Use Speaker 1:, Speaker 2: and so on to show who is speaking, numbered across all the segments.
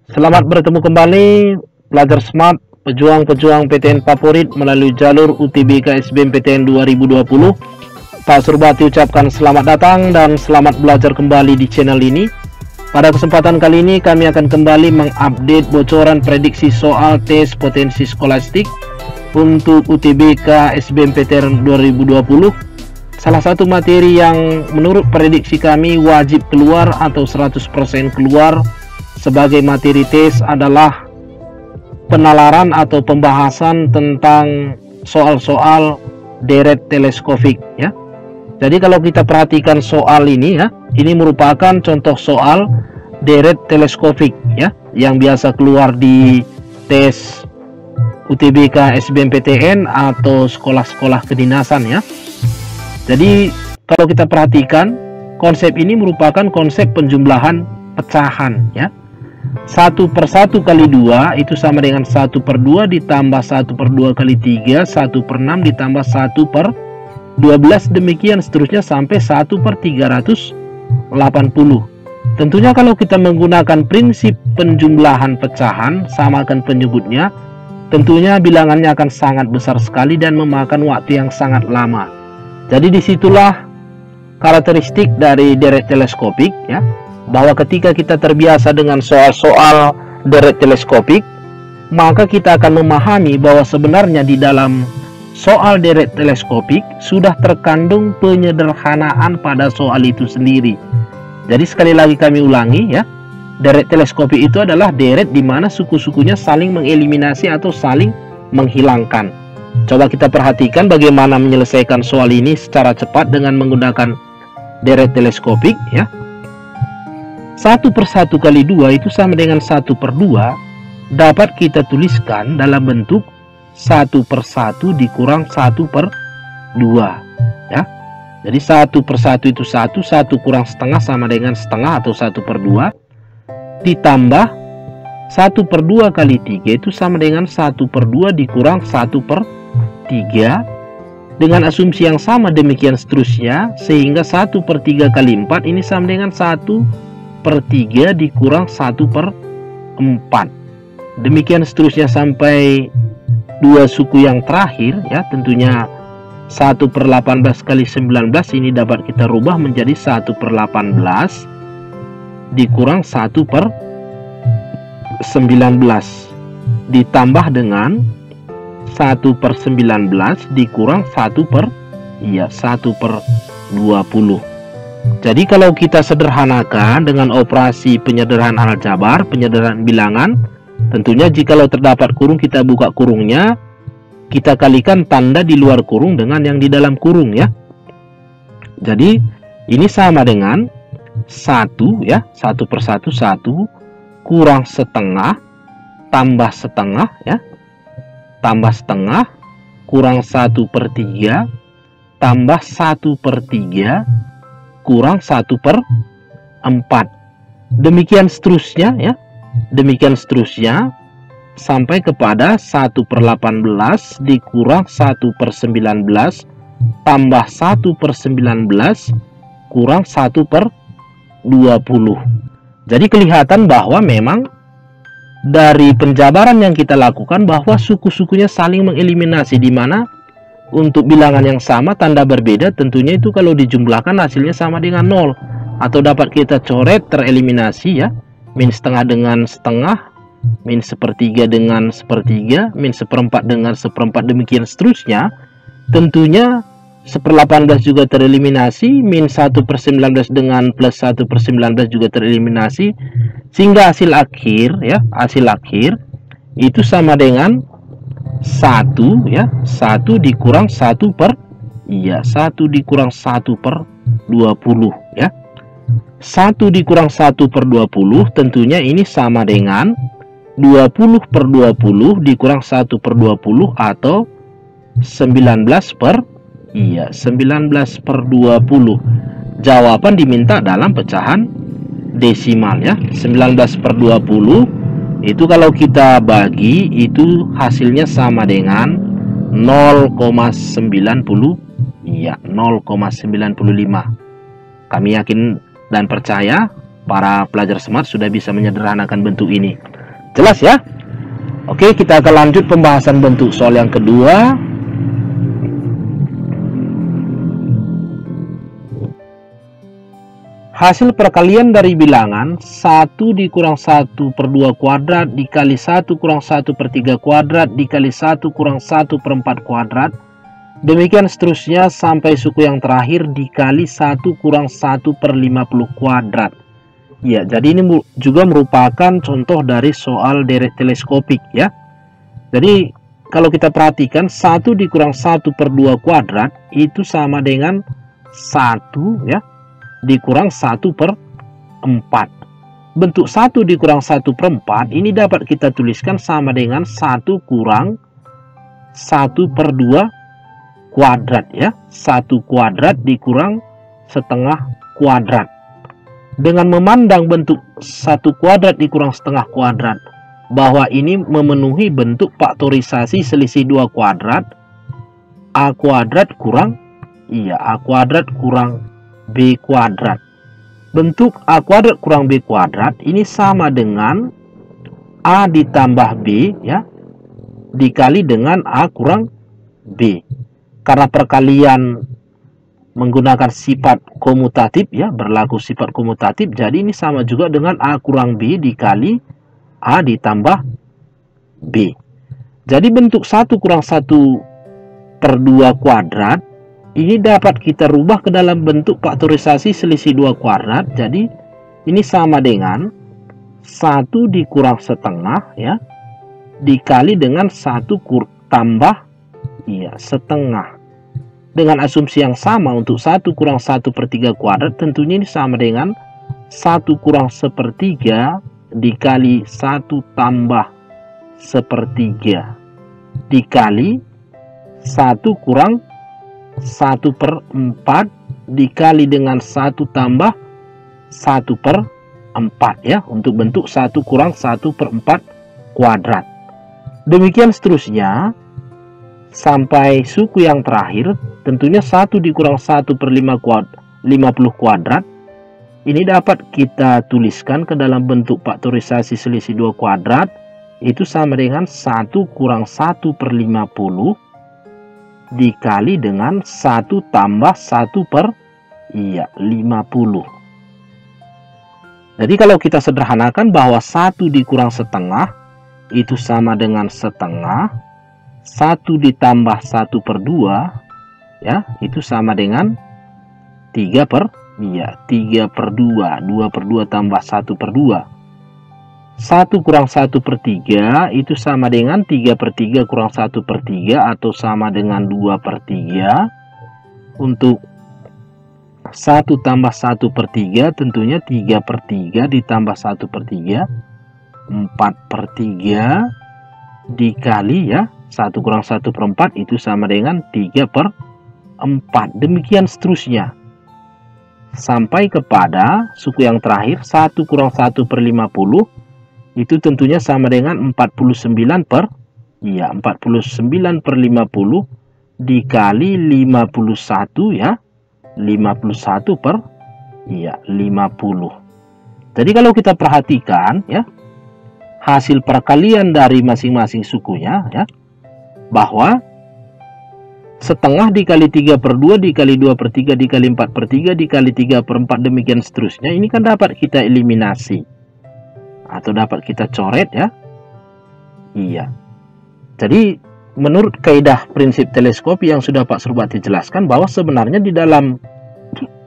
Speaker 1: Selamat bertemu kembali pelajar smart, pejuang-pejuang PTN favorit melalui jalur UTBK SBMPTN 2020. Pak Surbati ucapkan selamat datang dan selamat belajar kembali di channel ini. Pada kesempatan kali ini kami akan kembali mengupdate bocoran prediksi soal tes potensi skolastik untuk UTBK SBMPTN 2020. Salah satu materi yang menurut prediksi kami wajib keluar atau 100% keluar sebagai materi tes adalah penalaran atau pembahasan tentang soal-soal deret teleskopik ya. Jadi kalau kita perhatikan soal ini ya, ini merupakan contoh soal deret teleskopik ya yang biasa keluar di tes UTBK SBMPTN atau sekolah-sekolah kedinasan ya. Jadi kalau kita perhatikan konsep ini merupakan konsep penjumlahan pecahan ya. 1/1 kali 2 itu sama dengan 1/2 ditambah 1/2 kali 3, 1/6 ditambah 1/12, demikian seterusnya sampai 1/380. Tentunya kalau kita menggunakan prinsip penjumlahan pecahan, samakan penyebutnya, tentunya bilangannya akan sangat besar sekali dan memakan waktu yang sangat lama. Jadi disitulah karakteristik dari deret teleskopik ya, bahwa ketika kita terbiasa dengan soal-soal deret teleskopik, maka kita akan memahami bahwa sebenarnya di dalam soal deret teleskopik sudah terkandung penyederhanaan pada soal itu sendiri. Jadi sekali lagi kami ulangi ya, deret teleskopik itu adalah deret di mana suku-sukunya saling mengeliminasi atau saling menghilangkan. Coba kita perhatikan bagaimana menyelesaikan soal ini secara cepat dengan menggunakan deret teleskopik ya. 1/1 kali 2 itu sama dengan 1/2, dapat kita tuliskan dalam bentuk 1/1 dikurang 1/2 ya. Jadi 1/1 itu 1 kurang setengah sama dengan setengah atau 1/2, ditambah 1/2 kali 3 itu sama dengan 1/2 dikurang 1/3, dengan asumsi yang sama demikian seterusnya, sehingga 1/3 kali 4 ini sama dengan 1/3 dikurang 1/4. Demikian seterusnya sampai dua suku yang terakhir ya, tentunya 1/18 kali 19 ini dapat kita rubah menjadi 1/18 dikurang 1/19 ditambah dengan 1/19 dikurang 1/20. Jadi kalau kita sederhanakan dengan operasi penyederhanaan aljabar, penyederhanaan bilangan, tentunya jikalau terdapat kurung kita buka kurungnya, kita kalikan tanda di luar kurung dengan yang di dalam kurung ya. Jadi ini sama dengan 1 ya, 1/1 1 kurang setengah tambah setengah ya, tambah setengah kurang 1/3 tambah 1/3 kurang 1/4. Demikian seterusnya ya. Demikian seterusnya sampai kepada 1/18 dikurang 1/19 tambah 1/19 kurang 1/20. Jadi kelihatan bahwa memang dari penjabaran yang kita lakukan bahwa suku-sukunya saling mengeliminasi, di mana untuk bilangan yang sama tanda berbeda tentunya itu kalau dijumlahkan hasilnya sama dengan 0, atau dapat kita coret tereliminasi ya, min setengah dengan setengah, min sepertiga dengan sepertiga, min seperempat dengan seperempat, demikian seterusnya. Tentunya 1/18 juga tereliminasi, min 1/19 dengan plus 1/19 juga tereliminasi, sehingga hasil akhir ya, hasil akhir itu sama dengan 1 ya, 1 dikurang 1 dikurang 1/20 ya. 1 dikurang 1/20 tentunya ini sama dengan 20/20 dikurang 1/20 atau 19/20. Jawaban diminta dalam pecahan desimal ya. 19/20 itu kalau kita bagi itu hasilnya sama dengan 0,90 ya, 0,95. Kami yakin dan percaya para pelajar smart sudah bisa menyederhanakan bentuk ini. Jelas ya? Oke, kita akan lanjut pembahasan bentuk soal yang kedua. Hasil perkalian dari bilangan 1 dikurang 1 per 2 kuadrat dikali 1 kurang 1 per 3 kuadrat dikali 1 kurang 1 per 4 kuadrat. Demikian seterusnya sampai suku yang terakhir dikali 1 kurang 1 per 50 kuadrat. Ya, jadi ini juga merupakan contoh dari soal deret teleskopik ya. Jadi kalau kita perhatikan 1 dikurang 1 per 2 kuadrat itu sama dengan 1 ya dikurang 1 per 4. Bentuk 1 dikurang 1 per 4 ini dapat kita tuliskan sama dengan 1 kurang 1 per 2 kuadrat ya. 1 kuadrat dikurang setengah kuadrat. Dengan memandang bentuk 1 kuadrat dikurang setengah kuadrat, bahwa ini memenuhi bentuk faktorisasi selisih 2 kuadrat, A kuadrat kurang A kuadrat kurang B kuadrat. Bentuk A kuadrat kurang B kuadrat ini sama dengan A ditambah B ya dikali dengan A kurang B. Karena perkalian menggunakan sifat komutatif ya, berlaku sifat komutatif, jadi ini sama juga dengan A kurang B dikali A ditambah B. Jadi bentuk 1 kurang 1 per 2 kuadrat ini dapat kita rubah ke dalam bentuk faktorisasi selisih 2 kuadrat. Jadi ini sama dengan 1 dikurang setengah ya dikali dengan 1 tambah setengah. Dengan asumsi yang sama untuk 1 kurang 1 per 3 kuadrat, tentunya ini sama dengan 1 kurang 1/3 dikali 1 tambah 1/3 dikali 1 kurang 1 per 4 dikali dengan 1 tambah 1 per 4 ya, untuk bentuk 1 kurang 1 per 4 kuadrat. Demikian seterusnya sampai suku yang terakhir, tentunya 1 dikurang 1 per 50 kuadrat ini dapat kita tuliskan ke dalam bentuk faktorisasi selisih 2 kuadrat, itu sama dengan 1 kurang 1 per 50 dikali dengan 1 tambah 1 per 50. Jadi kalau kita sederhanakan bahwa 1 dikurang setengah itu sama dengan setengah, 1 ditambah 1 per 2 ya itu sama dengan 3 per 2, 2 per 2 tambah 1 per 2. 1 kurang 1 per 3 itu sama dengan 3 per 3 kurang 1 per 3 atau sama dengan 2 per 3. Untuk 1 tambah 1 per 3 tentunya 3 per 3 ditambah 1 per 3 4 per 3 dikali 1 kurang 1 per 4 itu sama dengan 3 per 4. Demikian seterusnya sampai kepada suku yang terakhir 1 kurang 1 per 50 itu tentunya sama dengan 49 per 49 per 50 dikali 51 ya 51 per 50. Jadi kalau kita perhatikan ya hasil perkalian dari masing-masing sukunya ya, bahwa setengah dikali 3 per 2 dikali 2 per 3 dikali 4 per 3 dikali 3 per 4 demikian seterusnya, ini kan dapat kita eliminasi atau dapat kita coret ya. Jadi menurut kaidah prinsip teleskopi yang sudah Pak Surbati jelaskan, bahwa sebenarnya di dalam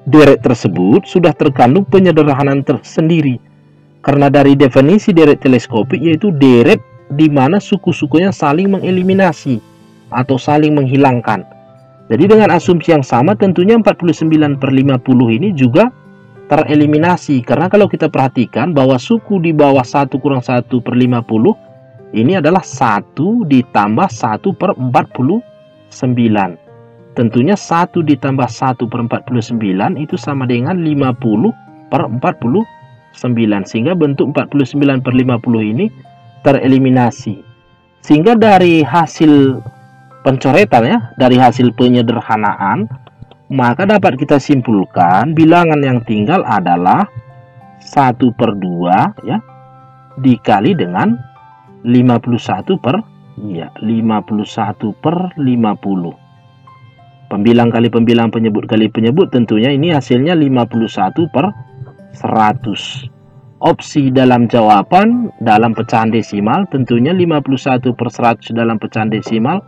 Speaker 1: deret tersebut sudah terkandung penyederhanaan tersendiri. Karena dari definisi deret teleskopik yaitu deret di mana suku-sukunya saling mengeliminasi atau saling menghilangkan. Jadi dengan asumsi yang sama tentunya 49 per 50 ini juga tereliminasi. Karena kalau kita perhatikan bahwa suku di bawah 1 kurang 1 per 50 ini adalah 1 ditambah 1 per 49. Tentunya 1 ditambah 1 per 49 itu sama dengan 50 per 49. Sehingga bentuk 49 per 50 ini tereliminasi. Sehingga dari hasil pencoretan ya, dari hasil penyederhanaan, maka dapat kita simpulkan bilangan yang tinggal adalah 1 per 2 ya, dikali dengan 51 per 50. Pembilang kali pembilang, penyebut kali penyebut, tentunya ini hasilnya 51 per 100. Opsi dalam jawaban dalam pecahan desimal tentunya 51 per 100 dalam pecahan desimal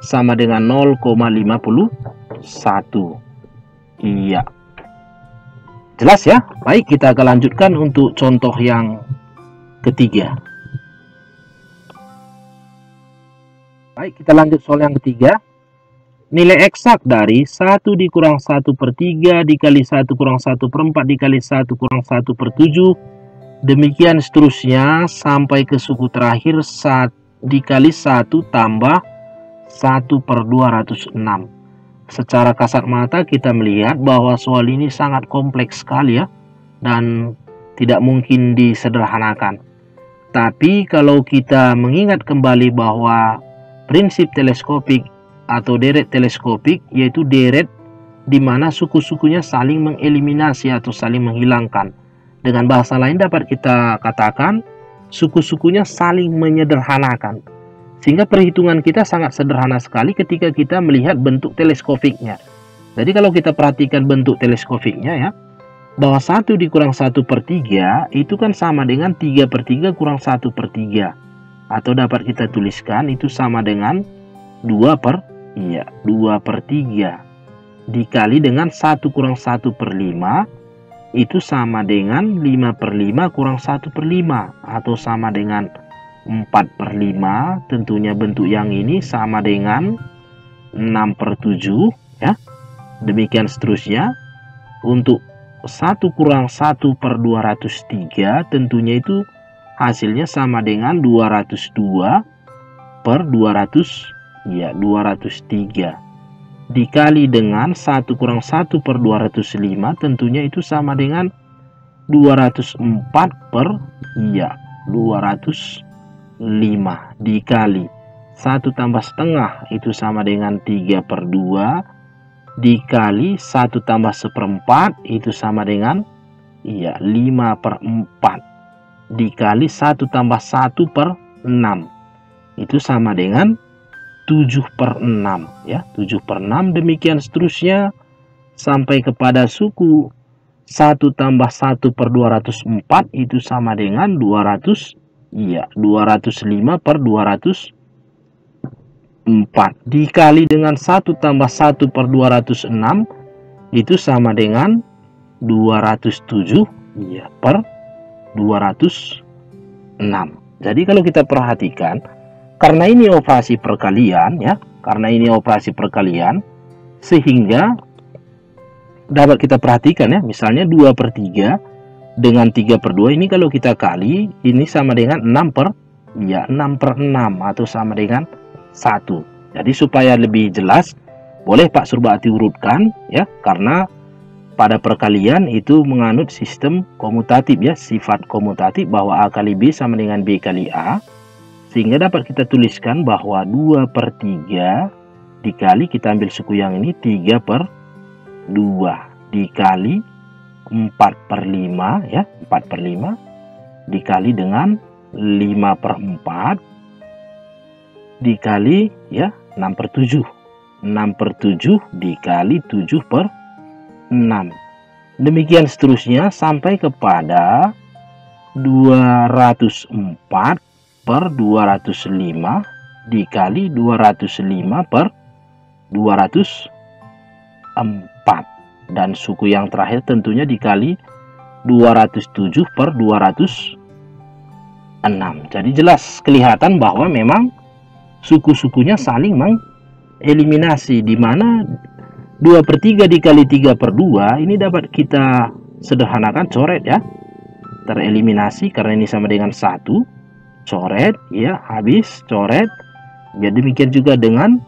Speaker 1: sama dengan 0,51. Iya. Jelas ya? Baik, kita akan lanjutkan untuk contoh yang ketiga. Baik, kita lanjut soal yang ketiga. Nilai eksak dari 1 dikurang 1 per 3 dikali 1 kurang 1 per 4 dikali 1 kurang 1 per 7. Demikian seterusnya sampai ke suku terakhir dikali 1 tambah 1 per 206. Secara kasat mata kita melihat bahwa soal ini sangat kompleks sekali ya. Dan tidak mungkin disederhanakan. Tapi kalau kita mengingat kembali bahwa prinsip teleskopik atau deret teleskopik, yaitu deret di mana suku-sukunya saling mengeliminasi atau saling menghilangkan. Dengan bahasa lain dapat kita katakan suku-sukunya saling menyederhanakan. Sehingga perhitungan kita sangat sederhana sekali ketika kita melihat bentuk teleskofiknya. Jadi kalau kita perhatikan bentuk teleskofiknya ya, bahwa 1 dikurang 1 per 3 itu kan sama dengan 3 per 3 kurang 1 per 3. Atau dapat kita tuliskan itu sama dengan 2 per 3 dikali dengan 1 kurang 1 per 5 itu sama dengan 5 per 5 kurang 1 per 5 atau sama dengan 4 per 5. Tentunya bentuk yang ini sama dengan 6 per 7 ya. Demikian seterusnya. Untuk 1 kurang 1 per 203 tentunya itu hasilnya sama dengan 202 per 203 dikali dengan 1 kurang 1 per 205 tentunya itu sama dengan 204 per 205 dikali 1 tambah setengah itu sama dengan 3 per 2 dikali 1 tambah seperempat itu sama dengan 5 per 4 dikali 1 tambah 1 per 6 itu sama dengan 7 per 6 ya, 7 per 6. Demikian seterusnya sampai kepada suku 1 tambah 1 per 204 itu sama dengan 205 per 204 dikali dengan 1 tambah 1 per 206 itu sama dengan 207 per 206. Jadi kalau kita perhatikan, karena ini operasi perkalian ya, sehingga dapat kita perhatikan ya, misalnya 2 per 3 dengan 3 per 2 ini kalau kita kali ini sama dengan 6 per 6 atau sama dengan 1. Jadi supaya lebih jelas boleh Pak Surbakti urutkan ya, karena pada perkalian itu menganut sistem komutatif ya, sifat komutatif bahwa A kali B sama dengan B kali A. Sehingga dapat kita tuliskan bahwa 2 per 3 dikali, kita ambil suku yang ini 3 per 2 dikali 4 per 5 ya, 4 per 5 dikali dengan 5 per 4 dikali ya 6 per 7. 6 per 7 dikali 7 per 6. Demikian seterusnya sampai kepada 204 per 205 dikali 205 per 204 dan suku yang terakhir tentunya dikali 207 per 206. Jadi jelas kelihatan bahwa memang suku-sukunya saling mengeliminasi, di mana 2 per 3 dikali 3 per 2 ini dapat kita sederhanakan, coret ya, tereliminasi karena ini sama dengan 1, coret ya, habis coret ya. Demikian juga dengan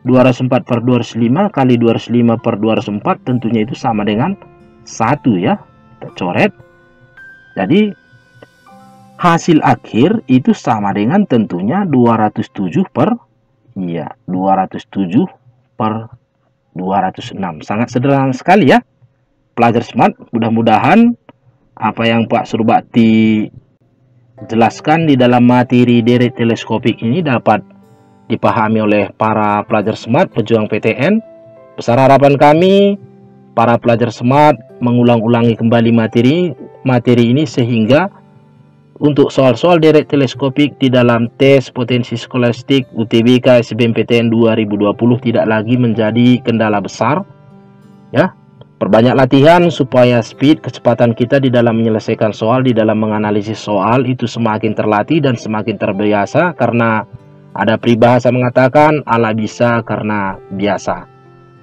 Speaker 1: 204 per 205 kali 205 per 204 tentunya itu sama dengan 1 ya, kita coret. Jadi hasil akhir itu sama dengan tentunya 207 per 207 per 206. Sangat sederhana sekali ya pelajar smart. Mudah-mudahan apa yang Pak Surbakti jelaskan di dalam materi deret teleskopik ini dapat dipahami oleh para pelajar SMAT pejuang PTN. Besar harapan kami para pelajar SMAT mengulang-ulangi kembali materi ini sehingga untuk soal-soal deret teleskopik di dalam tes potensi skolastik UTBK SBMPTN 2020 tidak lagi menjadi kendala besar. Ya, perbanyak latihan supaya speed kecepatan kita di dalam menyelesaikan soal, di dalam menganalisis soal itu semakin terlatih dan semakin terbiasa, karena ada peribahasa mengatakan Allah bisa karena biasa.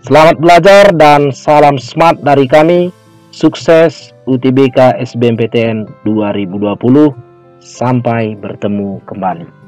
Speaker 1: Selamat belajar dan salam SMAT dari kami. Sukses UTBK SBMPTN 2020. Sampai bertemu kembali.